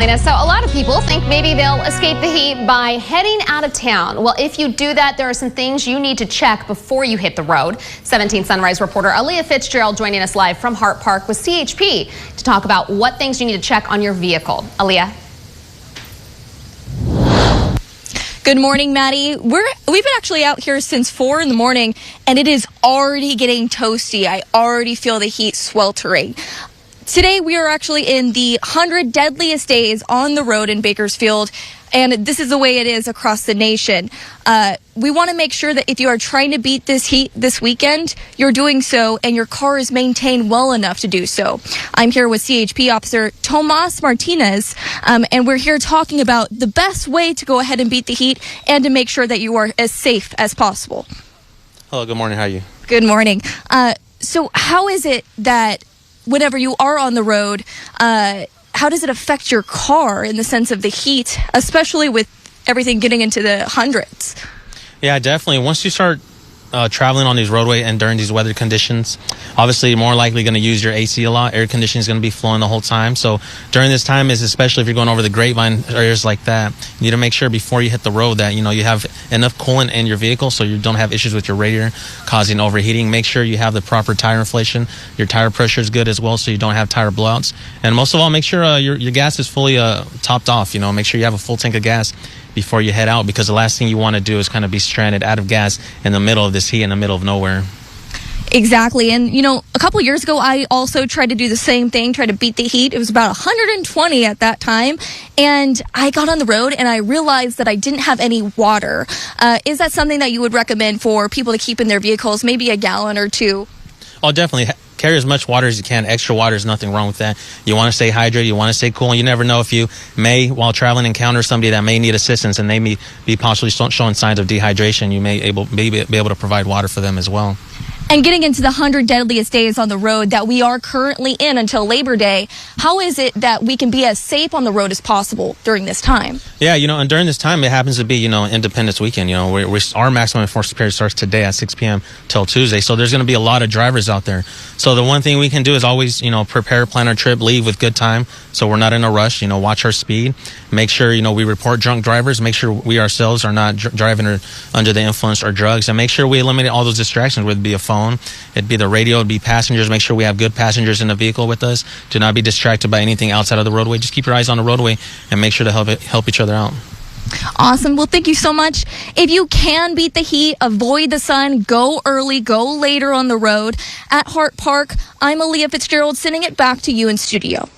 So a lot of people think maybe they'll escape the heat by heading out of town. Well, if you do that, there are some things you need to check before you hit the road. 17 Sunrise reporter Aaliyah Fitzgerald joining us live from Hart Park with CHP to talk about what things you need to check on your vehicle. Aaliyah. Good morning, Maddie. We've been actually out here since 4 in the morning, and it is already getting toasty. I already feel the heat sweltering. Today, we are actually in the 100 deadliest days on the road in Bakersfield, and this is the way it is across the nation. We want to make sure that if you are trying to beat this heat this weekend, you're doing so and your car is maintained well enough to do so. I'm here with CHP Officer Tomas Martinez, and we're here talking about the best way to go ahead and beat the heat and to make sure that you are as safe as possible. Hello, good morning. How are you? Good morning. So how is it that whenever you are on the road, how does it affect your car in the sense of the heat, especially with everything getting into the hundreds? Yeah, definitely. Once you start traveling on these roadway and during these weather conditions, obviously you're more likely going to use your AC a lot. Air conditioning is going to be flowing the whole time. So during this time, especially if you're going over the Grapevine areas like that, you need to make sure before you hit the road that you have enough coolant in your vehicle so you don't have issues with your radiator causing overheating. Make sure you have the proper tire inflation. Your tire pressure is good as well so you don't have tire blowouts. And most of all, make sure your gas is fully topped off. Make sure you have a full tank of gas before you head out, because the last thing you want to do is kind of be stranded out of gas in the middle of this heat in the middle of nowhere. Exactly. And, a couple years ago, I also tried to do the same thing, try to beat the heat. It was about 120 at that time. And I got on the road and I realized that I didn't have any water. Is that something that you would recommend for people to keep in their vehicles, maybe a gallon or two? Oh, definitely. Carry as much water as you can. Extra water is nothing wrong with that. You want to stay hydrated. You want to stay cool. You never know if you may, while traveling, encounter somebody that may need assistance and they may be possibly showing signs of dehydration. You may be able to provide water for them as well. And getting into the 100 deadliest days on the road that we are currently in until Labor Day, how is it that we can be as safe on the road as possible during this time? Yeah, and during this time, it happens to be, Independence Weekend. Our maximum enforcement period starts today at 6 p.m. till Tuesday. So there's going to be a lot of drivers out there. So the one thing we can do is always, prepare, plan our trip, leave with good time. So we're not in a rush, watch our speed. Make sure, we report drunk drivers. Make sure we ourselves are not driving or under the influence or drugs. And make sure we eliminate all those distractions, whether it be a phone, it'd be the radio, it'd be passengers. Make sure we have good passengers in the vehicle with us. Do not be distracted by anything outside of the roadway. Just keep your eyes on the roadway and make sure to help each other out. Awesome. Well, thank you so much. If you can beat the heat, avoid the sun, go early, go later on the road. At Hart Park, I'm Aaliyah Fitzgerald, sending it back to you in studio.